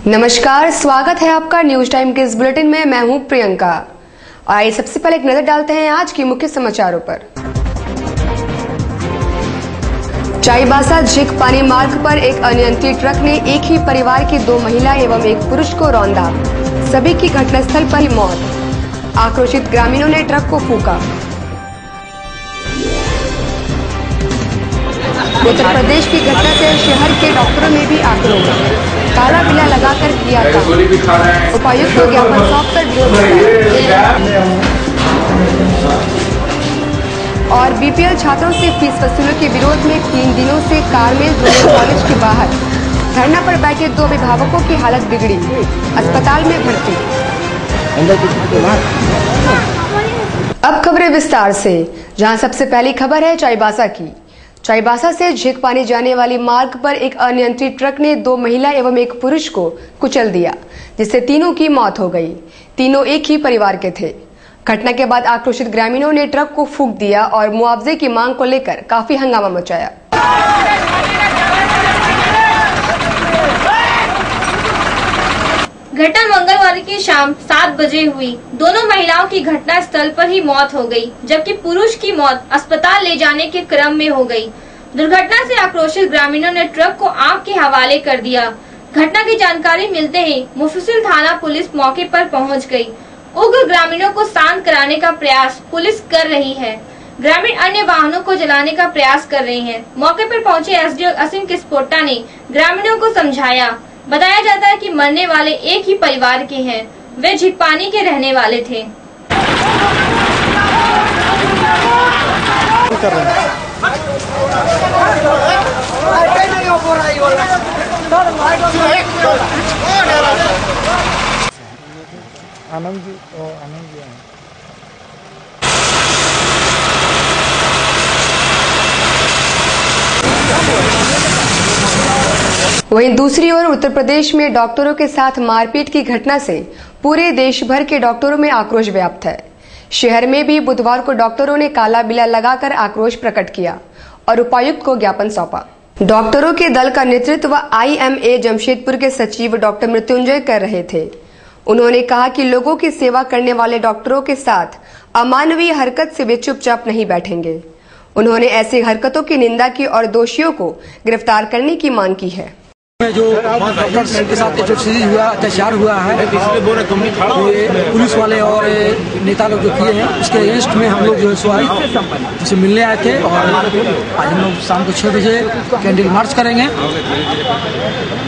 नमस्कार, स्वागत है आपका न्यूज टाइम के इस बुलेटिन में। मैं हूं प्रियंका। आइए सबसे पहले एक नजर डालते हैं आज की मुख्य समाचारों पर। चाईबासा झींकपानी मार्ग पर एक अनियंत्रित ट्रक ने एक ही परिवार की 2 महिला एवं एक पुरुष को रौंदा। सभी की घटनास्थल पर ही मौत। आक्रोशित ग्रामीणों ने ट्रक को फूंका। उत्तर प्रदेश की घटना से शहर के डॉक्टरों में भी आक्रोश। काला बिल्ला लगाकर किया था। उपायुक्त को ज्ञापन सौंपकर विरोध। और बीपीएल छात्रों से फीस वसूली के विरोध में 3 दिनों से कारमेल जूनियर कॉलेज के बाहर धरना पर बैठे 2 अभिभावकों की हालत बिगड़ी, अस्पताल में भर्ती। अब खबरें विस्तार से, जहां सबसे पहली खबर है चाईबासा की। चाईबासा से झींकपानी जाने वाली मार्ग पर एक अनियंत्रित ट्रक ने 2 महिला एवं एक पुरुष को कुचल दिया, जिससे तीनों की मौत हो गई। तीनों एक ही परिवार के थे। घटना के बाद आक्रोशित ग्रामीणों ने ट्रक को फूंक दिया और मुआवजे की मांग को लेकर काफी हंगामा मचाया। घटना मंगलवार की शाम 7 बजे हुई। दोनों महिलाओं की घटना स्थल पर ही मौत हो गई, जबकि पुरुष की मौत अस्पताल ले जाने के क्रम में हो गई। दुर्घटना से आक्रोशित ग्रामीणों ने ट्रक को आग के हवाले कर दिया। घटना की जानकारी मिलते ही मुफस्सिल थाना पुलिस मौके पर पहुंच गई। उग्र ग्रामीणों को शांत कराने का प्रयास पुलिस कर रही है। ग्रामीण अन्य वाहनों को जलाने का प्रयास कर रहे हैं। मौके पर पहुंचे एसडीओ असीम किस्पोट्टा ने ग्रामीणों को समझाया। बताया जाता है कि मरने वाले एक ही परिवार के हैं। वे झींकपानी के रहने वाले थे। आनंद जी वहीं दूसरी ओर उत्तर प्रदेश में डॉक्टरों के साथ मारपीट की घटना से पूरे देश भर के डॉक्टरों में आक्रोश व्याप्त है। शहर में भी बुधवार को डॉक्टरों ने काला बिल्ला लगाकर आक्रोश प्रकट किया और उपायुक्त को ज्ञापन सौंपा। डॉक्टरों के दल का नेतृत्व IMA जमशेदपुर के सचिव डॉक्टर मृत्युंजय कर रहे थे। उन्होंने कहा कि लोगों की सेवा करने वाले डॉक्टरों के साथ अमानवीय हरकत से वे चुपचाप नहीं बैठेंगे। उन्होंने ऐसी हरकतों की निंदा की और दोषियों को गिरफ्तार करने की मांग की है। जो डॉक्टर्स के साथ हुआ, अत्याचार हुआ है, पुलिस वाले और नेता लोग जो किए हैं, उसके अगेंस्ट में हम लोग जो है सो उसे मिलने आए थे और आज हम लोग शाम को 6 बजे कैंडल मार्च करेंगे।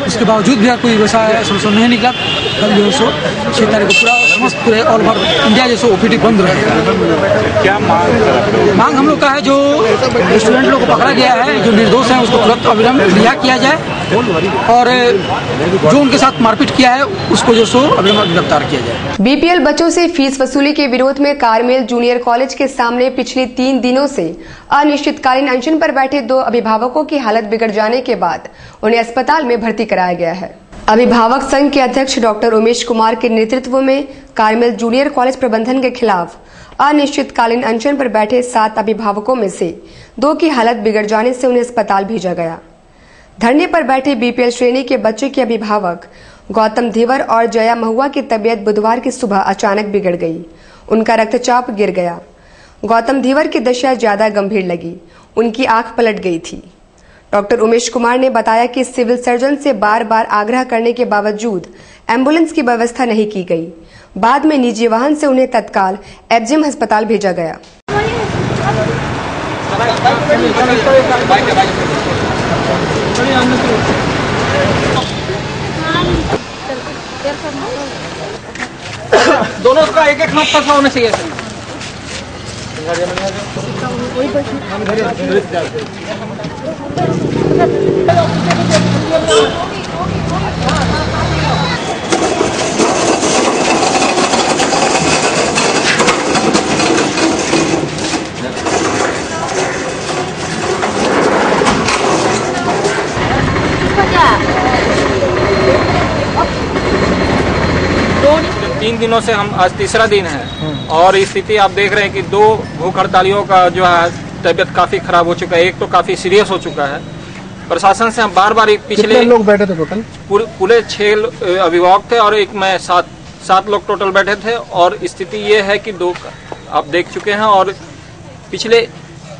उसके बावजूद भी कोई वैसा सोल्यूशन नहीं निकला। कल जो है सो 6 तारीख को पूरा समस्त पूरे ऑल ओवर इंडिया जैसे OPD बंद रहेगा। क्या मांग हम लोग का है? जो स्टूडेंट लोग को पकड़ा गया है, जो निर्दोष है, उसको तुरंत अविलंब रिहा किया जाए और जो उनके साथ मारपीट किया है उसको जो सो अविलंब गिरफ्तार किया जाए। बीपीएल बच्चों से फीस वसूली के विरोध में कारमेल जूनियर कॉलेज के सामने पिछले 3 दिनों से अनिश्चितकालीन अनशन पर बैठे 2 अभिभावकों की हालत बिगड़ जाने के बाद उन्हें अस्पताल में भर्ती कराया गया है। अभिभावक संघ के अध्यक्ष डॉक्टर उमेश कुमार के नेतृत्व में कारमेल जूनियर कॉलेज प्रबंधन के खिलाफ अनिश्चितकालीन अनशन पर बैठे 7 अभिभावकों में से 2 की हालत बिगड़ जाने से उन्हें अस्पताल भेजा गया। धरने पर बैठे बीपीएल श्रेणी के बच्चे के अभिभावक गौतम धीवर और जया महुआ की तबीयत बुधवार की सुबह अचानक बिगड़ गई। उनका रक्तचाप गिर गया। गौतम धीवर की दशा ज्यादा गंभीर लगी। उनकी आंख पलट गई थी। डॉक्टर उमेश कुमार ने बताया कि सिविल सर्जन से बार बार आग्रह करने के बावजूद एम्बुलेंस की व्यवस्था नहीं की गई। बाद में निजी वाहन से उन्हें तत्काल एफजेएम अस्पताल भेजा गया। दोनों का एक हाथ फंसा होना चाहिए। तीन दिनों से हम आज तीसरा दिन है और स्थिति आप देख रहे हैं कि 2 भूख हड़तालियों का जो है तबीयत काफ़ी खराब हो चुका है। एक तो काफ़ी सीरियस हो चुका है प्रशासन से हम बार बार पिछले कितने लोग बैठे थे टोटल? पूरे 6 अभिभावक थे और एक मैं 7 लोग टोटल बैठे थे। और स्थिति ये है कि 2 आप देख चुके हैं और पिछले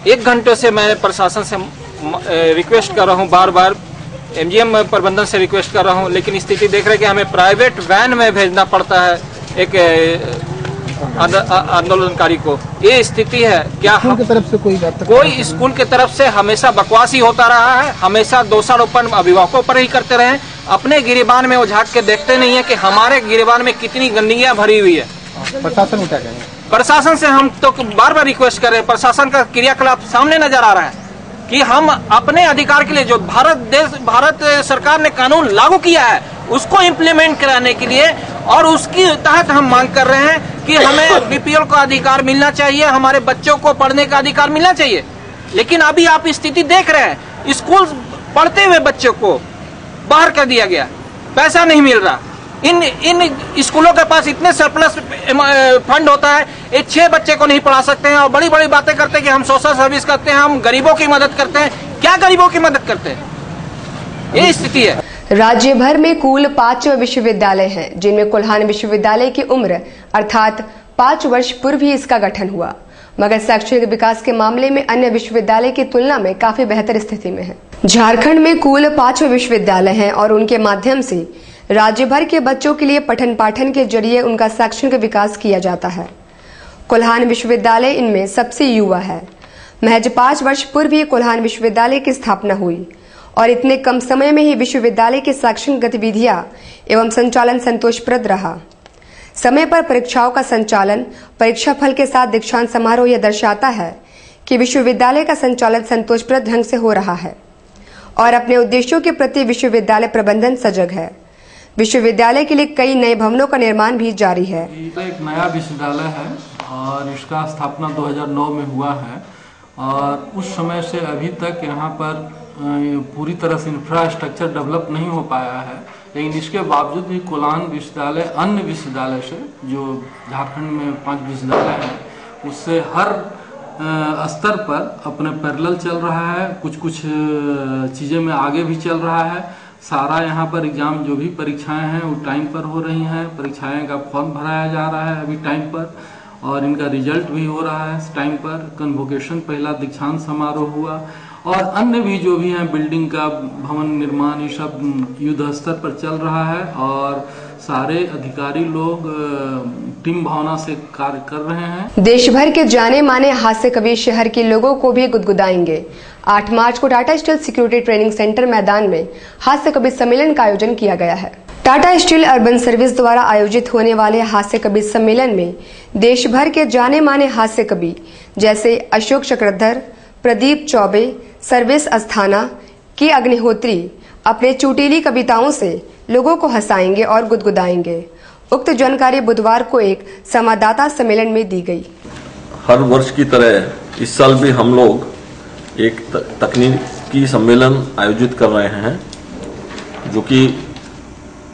1 घंटे से मैं प्रशासन से रिक्वेस्ट कर रहा हूँ, बार बार एमजीएम प्रबंधन से रिक्वेस्ट कर रहा हूँ, लेकिन स्थिति देख रहे हैं कि हमें प्राइवेट वैन में भेजना पड़ता है एक आंदोलनकारी को। ये स्थिति है। क्या स्कूल की तरफ से कोई स्कूल की तरफ से हमेशा बकवास ही होता रहा है, हमेशा दोषारोपण अभिभावकों पर ही करते रहे। अपने गिरेबान में वो झांक के देखते नहीं है कि हमारे गिरेबान में कितनी गंदगियां भरी हुई है। प्रशासन क्या कहेंगे? प्रशासन से हम तो बार बार रिक्वेस्ट कर रहे हैं, प्रशासन का क्रियाकलाप सामने नजर आ रहा है कि हम अपने अधिकार के लिए जो भारत सरकार ने कानून लागू किया है उसको इम्प्लीमेंट कराने के लिए और उसके तहत हम मांग कर रहे हैं कि हमें बीपीएल का अधिकार मिलना चाहिए, हमारे बच्चों को पढ़ने का अधिकार मिलना चाहिए। लेकिन अभी आप स्थिति देख रहे हैं, स्कूल पढ़ते हुए बच्चों को बाहर कर दिया गया, पैसा नहीं मिल रहा। इन स्कूलों के पास इतने सरप्लस फंड होता है, ये 6 बच्चे को नहीं पढ़ा सकते हैं और बड़ी बड़ी बातें करते हैं कि हम सोशल सर्विस करते हैं, हम गरीबों की मदद करते हैं। क्या गरीबों की मदद करते हैं? ये स्थिति है। राज्य भर में कुल 5 विश्वविद्यालय हैं, जिनमें कोल्हान विश्वविद्यालय की उम्र अर्थात 5 वर्ष पूर्व ही इसका गठन हुआ, मगर शैक्षणिक विकास के मामले में अन्य विश्वविद्यालय की तुलना में काफी बेहतर स्थिति में है। झारखंड में कुल 5 विश्वविद्यालय हैं और उनके माध्यम से राज्य भर के बच्चों के लिए पठन पाठन के जरिए उनका शैक्षणिक विकास किया जाता है। कोल्हान विश्वविद्यालय इनमें सबसे युवा है। महज 5 वर्ष पूर्व ही कोल्हान विश्वविद्यालय की स्थापना हुई और इतने कम समय में ही विश्वविद्यालय की शैक्षणिक गतिविधियां एवं संचालन संतोषप्रद रहा। समय पर परीक्षाओं का संचालन, परीक्षा फल के साथ दीक्षांत समारोह यह दर्शाता है कि विश्वविद्यालय का संचालन संतोषप्रद ढंग से हो रहा है और अपने उद्देश्यों के प्रति विश्वविद्यालय प्रबंधन सजग है। विश्वविद्यालय के लिए कई नए भवनों का निर्माण भी जारी है। एक नया विश्वविद्यालय है और इसका स्थापना 2009 में हुआ है और उस समय से अभी तक यहाँ पर पूरी तरह से इंफ्रास्ट्रक्चर डेवलप नहीं हो पाया है। लेकिन इसके बावजूद भी कोल्हान विश्वविद्यालय अन्य विश्वविद्यालय से, जो झारखंड में 5 विश्वविद्यालय हैं, उससे हर स्तर पर अपने पैरेलल चल रहा है। कुछ चीज़ें में आगे भी चल रहा है। सारा यहाँ पर एग्जाम जो भी परीक्षाएं हैं वो टाइम पर हो रही हैं। परीक्षाएं का फॉर्म भराया जा रहा है अभी टाइम पर और इनका रिजल्ट भी हो रहा है टाइम पर। कन्वोकेशन, पहला दीक्षांत समारोह हुआ और अन्य भी जो भी हैं, बिल्डिंग का भवन निर्माण, ये सब युद्ध स्तर पर चल रहा है और सारे अधिकारी लोग टीम भावना से कार्य कर रहे हैं। देश भर के जाने माने हास्य कवि शहर के लोगों को भी गुदगुदाएंगे। 8 मार्च को Tata steel security training centre मैदान में हास्य कवि सम्मेलन का आयोजन किया गया है। टाटा स्टील अर्बन सर्विस द्वारा आयोजित होने वाले हास्य कवि सम्मेलन में देश भर के जाने माने हास्य कवि जैसे अशोक चक्रधर, प्रदीप चौबे, सर्वेश अस्थाना, के अग्निहोत्री अपने चुटीली कविताओं से लोगों को हंसाएंगे और गुदगुदाएंगे। उक्त जानकारी बुधवार को एक संवाददाता सम्मेलन में दी गई। हर वर्ष की तरह इस साल भी हम लोग एक तकनीकी सम्मेलन आयोजित कर रहे हैं, जो कि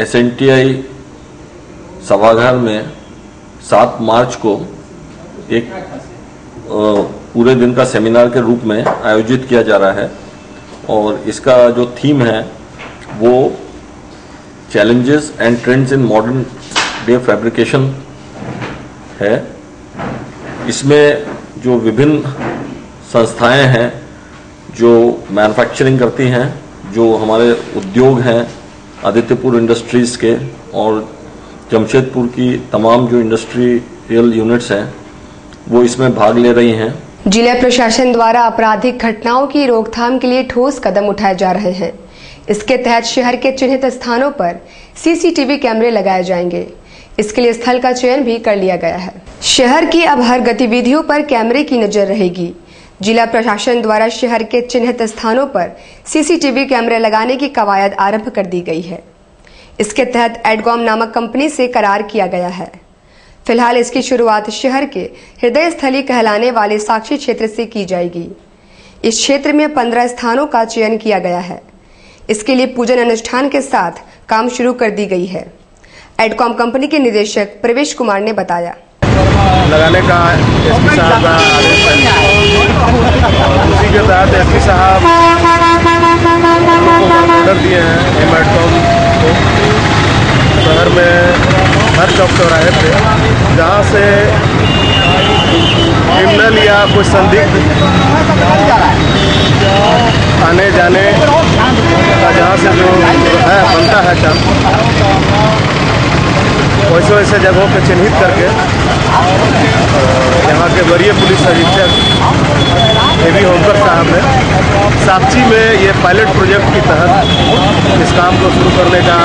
SNTI सभागार में 7 मार्च को एक पूरे दिन का सेमिनार के रूप में आयोजित किया जा रहा है। और इसका जो थीम है वो challenges and trends in modern day fabrication है। इसमें जो विभिन्न संस्थाएं हैं जो मैन्युफैक्चरिंग करती हैं, जो हमारे उद्योग हैं, आदित्यपुर इंडस्ट्रीज के और जमशेदपुर की तमाम जो इंडस्ट्रियल यूनिट्स हैं, वो इसमें भाग ले रही हैं। जिला प्रशासन द्वारा आपराधिक घटनाओं की रोकथाम के लिए ठोस कदम उठाए जा रहे हैं। इसके तहत शहर के चिन्हित स्थानों पर CCTV कैमरे लगाए जाएंगे। इसके लिए स्थल का चयन भी कर लिया गया है। शहर की अब हर गतिविधियों पर कैमरे की नजर रहेगी। जिला प्रशासन द्वारा शहर के चिन्हित स्थानों पर CCTV कैमरे लगाने की कवायद आरंभ कर दी गई है। इसके तहत एडगॉम नामक कंपनी से करार किया गया है। फिलहाल इसकी शुरुआत शहर के हृदय स्थली कहलाने वाले साक्षी क्षेत्र से की जाएगी। इस क्षेत्र में 15 स्थानों का चयन किया गया है। इसके लिए पूजन अनुष्ठान के साथ काम शुरू कर दी गई है। एडकॉम कंपनी के निदेशक प्रवेश कुमार ने बताया। लगाने का एसपी साहब का आदेश है और उसी के तहत एसपी साहब किए हैं हेमाटोम को। शहर में हर चौक चौराहे पे जहाँ से क्रिमिनल या कोई संदिग्ध आने जाने का जहाँ से जो है बनता है चांस, वैसे वैसे जगहों पे चिन्हित करके यहाँ के वरीय पुलिस अधीक्षक ए.वी. होमकर साहब ने साक्षी में ये पायलट प्रोजेक्ट की तहत इस काम को शुरू करने का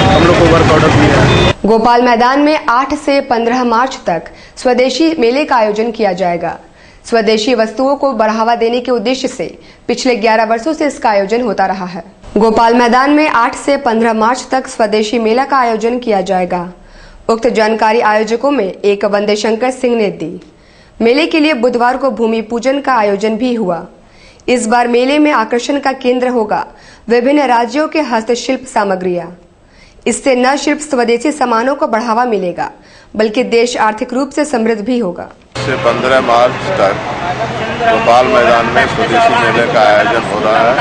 हम लोग को वर्क ऑर्डर दिया है। गोपाल मैदान में 8 से 15 मार्च तक स्वदेशी मेले का आयोजन किया जाएगा। स्वदेशी वस्तुओं को बढ़ावा देने के उद्देश्य से पिछले 11 वर्षों से इसका आयोजन होता रहा है। गोपाल मैदान में 8 से 15 मार्च तक स्वदेशी मेला का आयोजन किया जाएगा। उक्त जानकारी आयोजकों में एक वंदे शंकर सिंह ने दी। मेले के लिए बुधवार को भूमि पूजन का आयोजन भी हुआ। इस बार मेले में आकर्षण का केंद्र होगा विभिन्न राज्यों के हस्तशिल्प सामग्रियां। इससे न सिर्फ स्वदेशी सामानों को बढ़ावा मिलेगा बल्कि देश आर्थिक रूप से समृद्ध भी होगा। से 15 मार्च तक गोपाल मैदान में स्वदेशी मेले का आयोजन हो रहा है।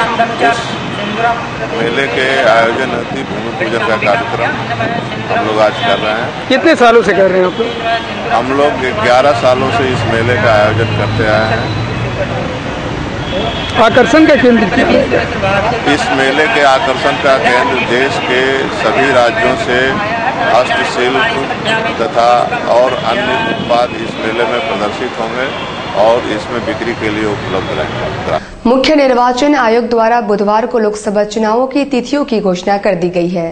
इस मेले के आयोजन हेतु भूमि पूजन का कार्यक्रम हम लोग आज कर रहे हैं। कितने सालों से कर रहे हैं आप लोग? हम लोग 11 सालों से इस मेले का आयोजन करते आए हैं। आकर्षण का केंद्र क्या है? इस मेले के आकर्षण का केंद्र देश के सभी राज्यों से हस्तशिल्प तथा और अन्य उत्पाद इस मेले में प्रदर्शित होंगे और इसमें बिक्री के लिए उपलब्ध रहेंगे। मुख्य निर्वाचन आयोग द्वारा बुधवार को लोकसभा चुनावों की तिथियों की घोषणा कर दी गई है।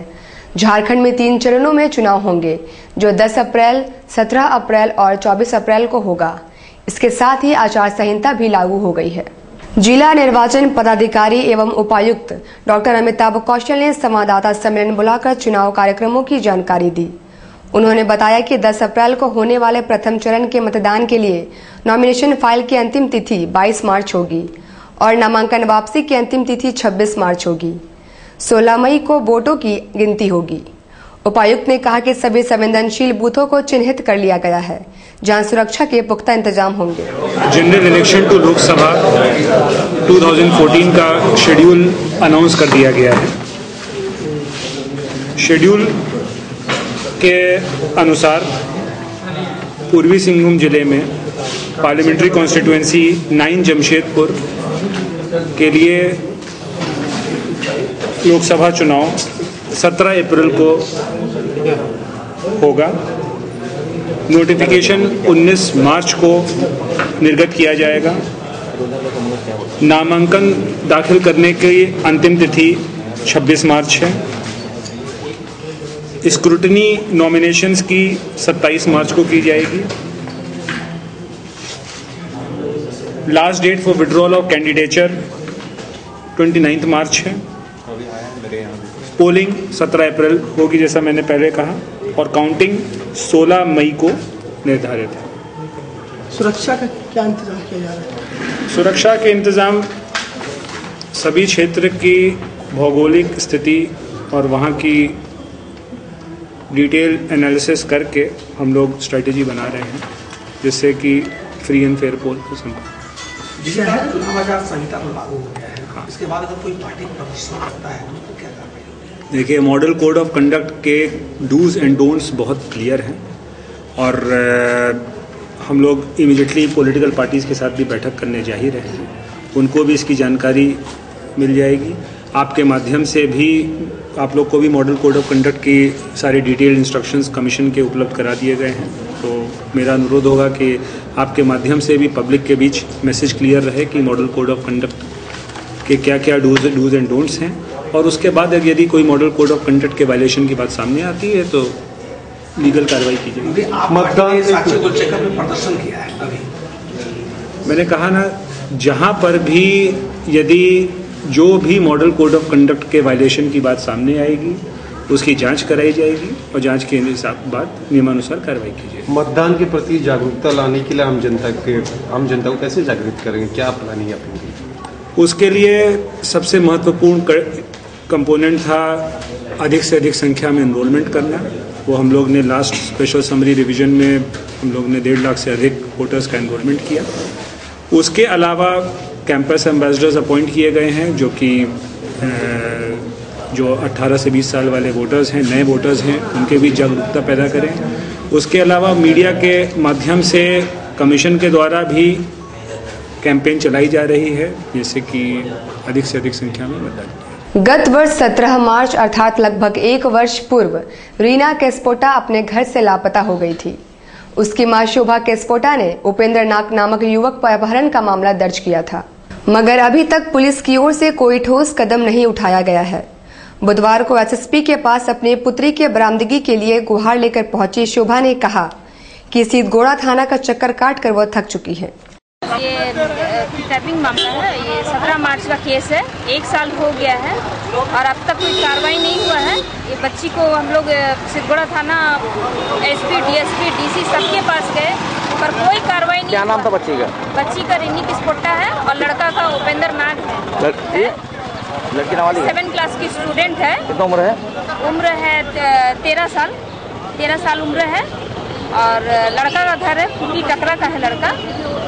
झारखंड में 3 चरणों में चुनाव होंगे जो 10 अप्रैल, 17 अप्रैल और 24 अप्रैल को होगा। इसके साथ ही आचार संहिता भी लागू हो गई है। जिला निर्वाचन पदाधिकारी एवं उपायुक्त डॉक्टर अमिताभ कौशल ने संवाददाता सम्मेलन बुलाकर चुनाव कार्यक्रमों की जानकारी दी। उन्होंने बताया कि 10 अप्रैल को होने वाले प्रथम चरण के मतदान के लिए नॉमिनेशन फाइल की अंतिम तिथि 22 मार्च होगी और नामांकन वापसी की अंतिम तिथि 26 मार्च होगी। 16 मई को वोटों की गिनती होगी। उपायुक्त ने कहा कि सभी संवेदनशील बूथों को चिन्हित कर लिया गया है जहां सुरक्षा के पुख्ता इंतजाम होंगे। जनरल इलेक्शन टू लोकसभा 2014 का शेड्यूल अनाउंस कर दिया गया है। शेड्यूल के अनुसार पूर्वी सिंहभूम जिले में पार्लियामेंट्री कॉन्स्टिट्यूएंसी 9 जमशेदपुर के लिए लोकसभा चुनाव 17 अप्रैल को होगा। नोटिफिकेशन 19 मार्च को निर्गत किया जाएगा। नामांकन दाखिल करने की अंतिम तिथि 26 मार्च है। स्क्रूटनी नॉमिनेशंस की 27 मार्च को की जाएगी। Last date for withdrawal of candidature 29 March है। पोलिंग 17 अप्रैल होगी जैसा मैंने पहले कहा और काउंटिंग 16 मई को निर्धारित है। सुरक्षा का क्या इंतजाम किया जा रहा है? सुरक्षा के इंतजाम सभी क्षेत्र की भौगोलिक स्थिति और वहाँ की डिटेल एनालिसिस करके हम लोग स्ट्रेटेजी बना रहे हैं जिससे कि फ्री एंड फेयर पोल को संभव। चुनाव आचार संहिता लागू हो गया है। हाँ। इसके बाद अगर कोई पार्टी प्रदर्शन करता है तो क्या कार्रवाई होगी? देखिए, मॉडल कोड ऑफ कंडक्ट के डूज एंड डोंट्स बहुत क्लियर हैं और हम लोग इमीडिएटली पॉलिटिकल पार्टीज़ के साथ भी बैठक करने जा ही रहे हैं। उनको भी इसकी जानकारी मिल जाएगी। आपके माध्यम से भी आप लोग को भी मॉडल कोड ऑफ कंडक्ट की सारे डिटेल इंस्ट्रक्शंस कमीशन के उपलब्ध करा दिए गए हैं। तो मेरा अनुरोध होगा कि आपके माध्यम से भी पब्लिक के बीच मैसेज क्लियर रहे कि मॉडल कोड ऑफ कंडक्ट के क्या क्या डूज एंड डोंट्स हैं और उसके बाद यदि कोई मॉडल कोड ऑफ कंडक्ट के वायलेशन की बात सामने आती है तो लीगल कार्रवाई की जाएगी। मतदान साक्षी को चेकअप में प्रदर्शन किया है अभी। मैंने कहा ना, जहां पर भी यदि जो भी मॉडल कोड ऑफ कंडक्ट के वायलेशन की बात सामने आएगी उसकी जांच कराई जाएगी और जांच के बाद नियमानुसार कार्रवाई की जाएगी। मतदान के प्रति जागरूकता लाने के लिए आम जनता को कैसे जागृत करेंगे, क्या प्लानिंग है अपनी? उसके लिए सबसे महत्वपूर्ण कंपोनेंट था अधिक से अधिक संख्या में एनरोलमेंट करना। वो हम लोग ने लास्ट स्पेशल समरी रिवीजन में हम लोग ने 1.5 लाख से अधिक वोटर्स का एनरोलमेंट किया। उसके अलावा कैंपस एम्बेसडर्स अपॉइंट किए गए हैं जो कि जो 18 से 20 साल वाले वोटर्स हैं, नए वोटर्स हैं, उनके बीच जागरूकता पैदा करें। उसके अलावा मीडिया के माध्यम से कमीशन के द्वारा भी कैंपेन चलाई जा रही है, जैसे कि अधिक से अधिक संख्या में मतदान। गत वर्ष 17 मार्च अर्थात लगभग 1 वर्ष पूर्व रीना केस्पोटा अपने घर से लापता हो गई थी। उसकी मां शोभा केस्पोटा ने उपेंद्र नाग नामक युवक पर अपहरण का मामला दर्ज किया था, मगर अभी तक पुलिस की ओर से कोई ठोस कदम नहीं उठाया गया है। बुधवार को एसएसपी के पास अपनी पुत्री के बरामदगी के लिए गुहार लेकर पहुंची शोभा ने कहा कि सीधगोड़ा थाना का चक्कर काटकर वह थक चुकी है। ये किडनैपिंग मामला है, ये 17 मार्च का केस है, 1 साल हो गया है और अब तक कोई कार्रवाई नहीं हुआ है। ये बच्ची को हम लोग सीधगोड़ा थाना एसपी, डीएसपी, डीसी सबके पास गए पर कोई कार्रवाई नहीं। क्या नाम था बच्ची का? बच्ची का रीनी केस्पोटा है और लड़का का उपेंद्र नाग है। लड़की नाबालिग 7 क्लास की स्टूडेंट है। कितना उम्र है? उम्र है 13 साल उम्र है और लड़का का घर है फूटी टकरा का है लड़का।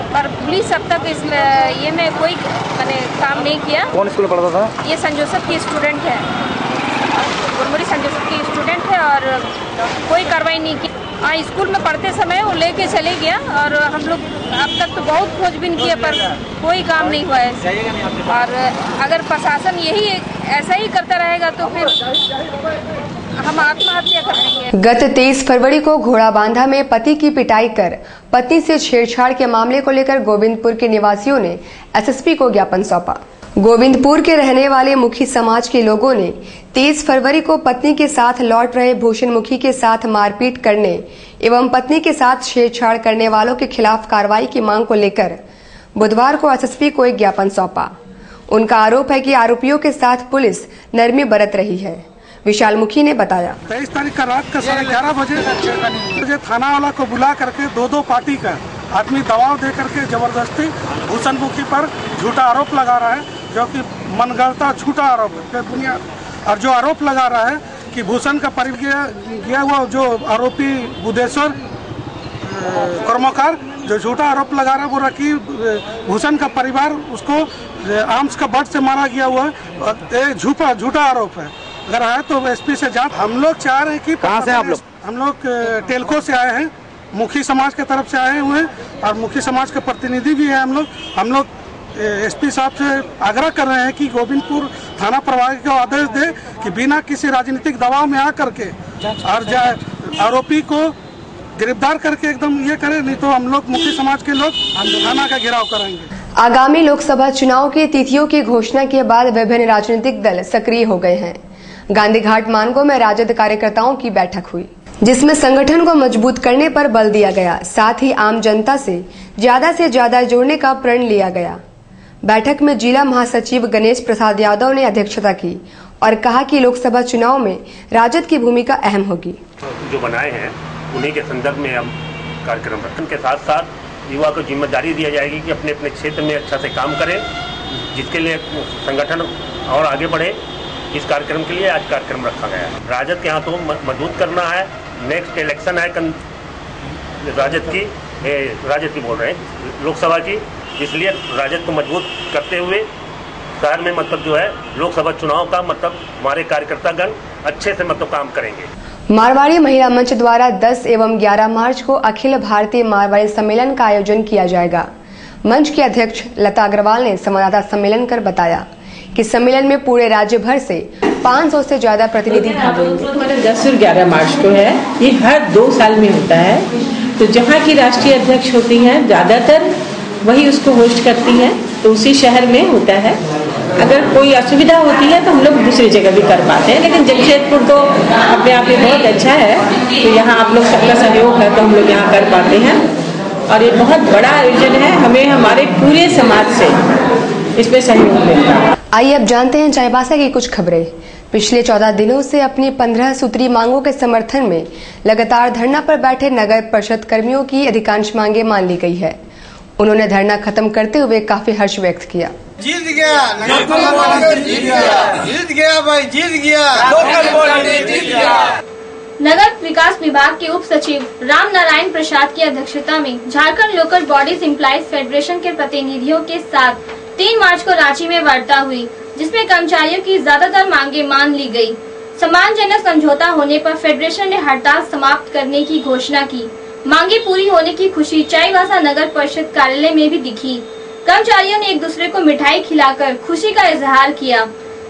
पर पुलिस अब तक इस ये में कोई काम नहीं किया। कौन स्कूल में पढ़ता था? ये संत जोसेफ की स्टूडेंट है, गुरमुरी संत जोसेफ की स्टूडेंट है और कोई कार्रवाई नहीं की। हाँ, स्कूल में पढ़ते समय वो लेके चले गया और हम लोग अब तक तो बहुत खोजबीन किया पर कोई काम नहीं हुआ है। और अगर प्रशासन यही ऐसा ही करता रहेगा तो फिर हम आत्महत्या कर लेंगे। गत 23 फरवरी को घोड़ाबांधा में पति की पिटाई कर पत्नी से छेड़छाड़ के मामले को लेकर गोविंदपुर के निवासियों ने एसएसपी को ज्ञापन सौंपा। गोविंदपुर के रहने वाले मुखी समाज के लोगों ने 23 फरवरी को पत्नी के साथ लौट रहे भूषण मुखी के साथ मारपीट करने एवं पत्नी के साथ छेड़छाड़ करने वालों के खिलाफ कार्रवाई की मांग को लेकर बुधवार को एसएसपी को एक ज्ञापन सौंपा। उनका आरोप है कि आरोपियों के साथ पुलिस नरमी बरत रही है। विशाल मुखी ने बताया, 23 तारीख का रात का 11:30 बजे थाना वाला को बुला करके दो पार्टी का आदमी दबाव दे करके जबरदस्ती भूषण मुखी पर झूठा आरोप लगा रहा है, जो कि मनगढ़ंत झूठा आरोप है बुनियाद। और जो आरोप लगा रहा है कि भूषण का परिचय गया हुआ जो आरोपी बुद्धेश्वर कर्मकार जो झूठा आरोप लगा रहा है, वो रखी भूषण का परिवार उसको आर्म्स का बट से मारा गया हुआ है, झूठा आरोप है। अगर है तो एसपी से जांच। हम लोग चाह रहे हैं कि कहाँ से आप लोग? हम लोग टेलको से आए हैं, मुखी समाज के तरफ से आए हुए हैं और मुखी समाज के प्रतिनिधि भी हैं हम लोग एसपी साहब से आग्रह कर रहे हैं कि गोविंदपुर थाना प्रभारी को आदेश दे कि बिना किसी राजनीतिक दबाव में आकर के और आरोपी को गिरफ्तार करके एकदम ये करे, नहीं तो हम लोग मुखी समाज के लोग थाना का घेराव करेंगे। आगामी लोकसभा चुनाव की तिथियों की घोषणा के बाद विभिन्न राजनीतिक दल सक्रिय हो गए हैं। गांधी घाट मानगो में राजद कार्यकर्ताओं की बैठक हुई, जिसमें संगठन को मजबूत करने पर बल दिया गया, साथ ही आम जनता से ज्यादा जोड़ने का प्रण लिया गया। बैठक में जिला महासचिव गणेश प्रसाद यादव ने अध्यक्षता की और कहा कि लोकसभा चुनाव में राजद की भूमिका अहम होगी। जो बनाए हैं उन्हीं के संदर्भ में हम कार्यक्रम रखें। के साथ साथ युवा को जिम्मेदारी दिया जाएगी कि अपने अपने क्षेत्र में अच्छा से काम करें, जिसके लिए संगठन और आगे बढ़े। इस कार्यक्रम के लिए आज कार्यक्रम रखा गया है। राजद के हाथों मजबूत करना है। नेक्स्ट इलेक्शन है राजद की बोल रहे हैं लोकसभा की, इसलिए राजद को मजबूत करते हुए शहर में जो है लोकसभा चुनाव का हमारे कार्यकर्तागण अच्छे से काम करेंगे। मारवाड़ी महिला मंच द्वारा 10 एवं 11 मार्च को अखिल भारतीय मारवाड़ी सम्मेलन का आयोजन किया जाएगा। मंच के अध्यक्ष लता अग्रवाल ने संवाददाता सम्मेलन कर बताया कि सम्मेलन में पूरे राज्य भर से 500 से ज्यादा प्रतिनिधि भाग लेंगे। 10 और 11 मार्च को है, ये हर 2 साल में होता है। तो जहाँ की राष्ट्रीय अध्यक्ष होती हैं ज्यादातर वही उसको होस्ट करती हैं, तो उसी शहर में होता है। अगर कोई असुविधा होती है तो हम लोग दूसरी जगह भी कर पाते हैं, लेकिन जमशेदपुर तो अपने आप में बहुत अच्छा है, तो यहाँ आप लोग सबका सहयोग है तो हम लोग यहाँ कर पाते हैं। और ये बहुत बड़ा आयोजन है, हमें हमारे पूरे समाज से इसमें सहयोग मिलता है। आइए अब जानते हैं चाईबासा की कुछ खबरें। पिछले 14 दिनों से अपनी 15 सूत्री मांगों के समर्थन में लगातार धरना पर बैठे नगर परिषद कर्मियों की अधिकांश मांगे मान ली गई है। उन्होंने धरना खत्म करते हुए काफी हर्ष व्यक्त किया। जीत गया भाई, जीत गया। नगर विकास विभाग के उप सचिव राम नारायण प्रसाद की अध्यक्षता में Jharkhand local bodies employees federation के प्रतिनिधियों के साथ 3 मार्च को रांची में वार्ता हुई। जिसमें कर्मचारियों की ज्यादातर मांगे मान ली गई। सम्मानजनक समझौता होने पर फेडरेशन ने हड़ताल समाप्त करने की घोषणा की। मांगे पूरी होने की खुशी चाईबासा नगर परिषद कार्यालय में भी दिखी। कर्मचारियों ने एक दूसरे को मिठाई खिलाकर खुशी का इजहार किया।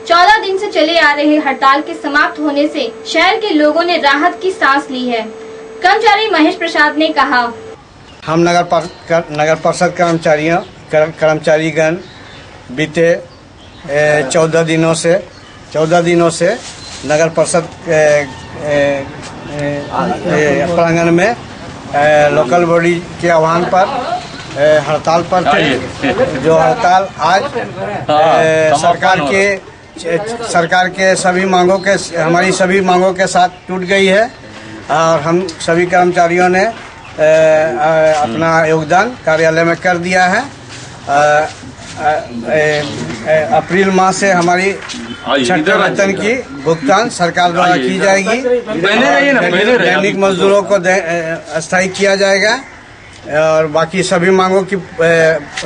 14 दिन से चले आ रहे हड़ताल के समाप्त होने से शहर के लोगों ने राहत की सांस ली है। कर्मचारी महेश प्रसाद ने कहा, हम नगर परिषद कर्मचारीगण बीते 14 दिनों से नगर परिषद प्रांगण में लोकल बॉडी के आह्वान पर हड़ताल पर थे। जो हड़ताल आज सरकार के सभी मांगों के हमारी सभी मांगों के साथ टूट गई है और हम सभी कर्मचारियों ने अपना योगदान कार्यालय में कर दिया है। अप्रैल माह से हमारी छठे वेतन की भुगतान सरकार द्वारा की जाएगी। दैनिक मजदूरों को अस्थायी किया जाएगा और बाकी सभी मांगों की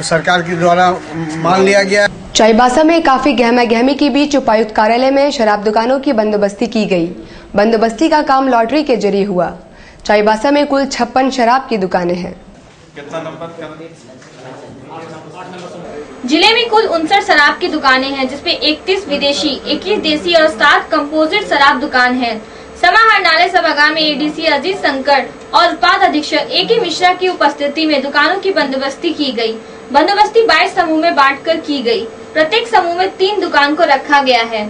सरकार के द्वारा मान लिया गया। चाईबासा में काफी गहमा-गहमी के बीच उपायुक्त कार्यालय में शराब दुकानों की बंदोबस्ती की गई। बंदोबस्ती का काम लॉटरी के जरिए हुआ। चाईबासा में कुल 56 शराब की दुकानें हैं। कितना नंबर? जिले में कुल 59 शराब की दुकानें हैं, जिसमें 31 विदेशी, 21 देसी और 7 कंपोजिट शराब दुकान है। समाहरणालय सभागार में एडीसी अजीत शंकर और उत्पाद अधीक्षक AK मिश्रा की उपस्थिति में दुकानों की बंदोबस्ती की गई। बंदोबस्ती 22 समूह में बांटकर की गई। प्रत्येक समूह में 3 दुकान को रखा गया है।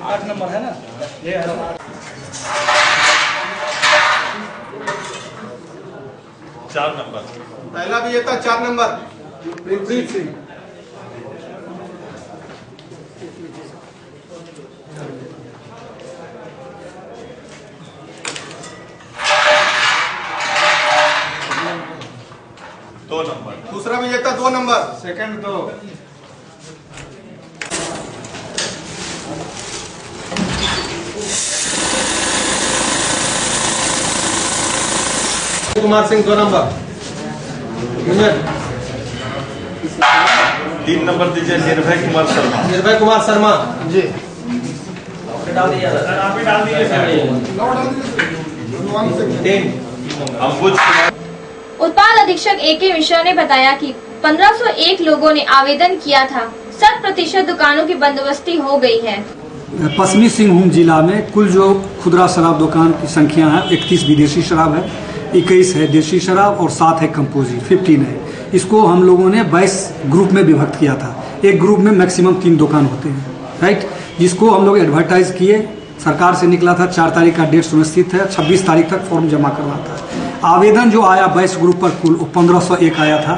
8 नंबर है ना, ये 4 नंबर पहला भी ये था। 4 नंबर गुरप्रीत सिंह। दूसरा भी ये था 2 number, second 2। Kumar Singh 2 number. 3 number दीजिए निर्भय कुमार शर्मा। निर्भय कुमार शर्मा जी। उत्पाद अधीक्षक AK मिश्रा ने बताया कि 1501 लोगों ने आवेदन किया था। 100% दुकानों की बंदोबस्ती हो गई है। पश्चिमी सिंहभूम जिला में कुल जो खुदरा शराब दुकान की संख्या है 31 विदेशी शराब है, 21 है देसी शराब और 7 है कंपोजिट, 15 है। इसको हम लोगों ने 22 ग्रुप में विभक्त किया था। एक ग्रुप में मैक्सिमम 3 दुकान होते हैं, राइट, जिसको हम लोग एडवर्टाइज किए। सरकार से निकला था 4 तारीख का डेट सुनिश्चित है, 26 तारीख तक फॉर्म जमा करना था। आवेदन जो आया 22 ग्रुप पर कुल 1501 आया था,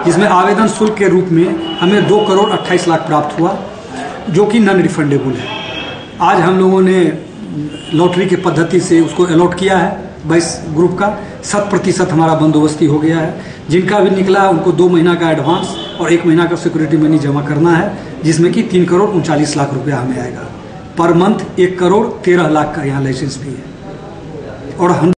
जिसमें आवेदन शुल्क के रूप में हमें 2 करोड़ 28 लाख प्राप्त हुआ, जो कि नॉन रिफंडेबल है। आज हम लोगों ने लॉटरी के पद्धति से उसको अलॉट किया है 22 ग्रुप का। 100% हमारा बंदोबस्ती हो गया है। जिनका भी निकला उनको 2 महीना का एडवांस और 1 महीना का सिक्योरिटी मनी जमा करना है, जिसमें कि 3 करोड़ 39 लाख रुपया हमें आएगा। पर मंथ 1 करोड़ 13 लाख का यहाँ लाइसेंस भी है। और हम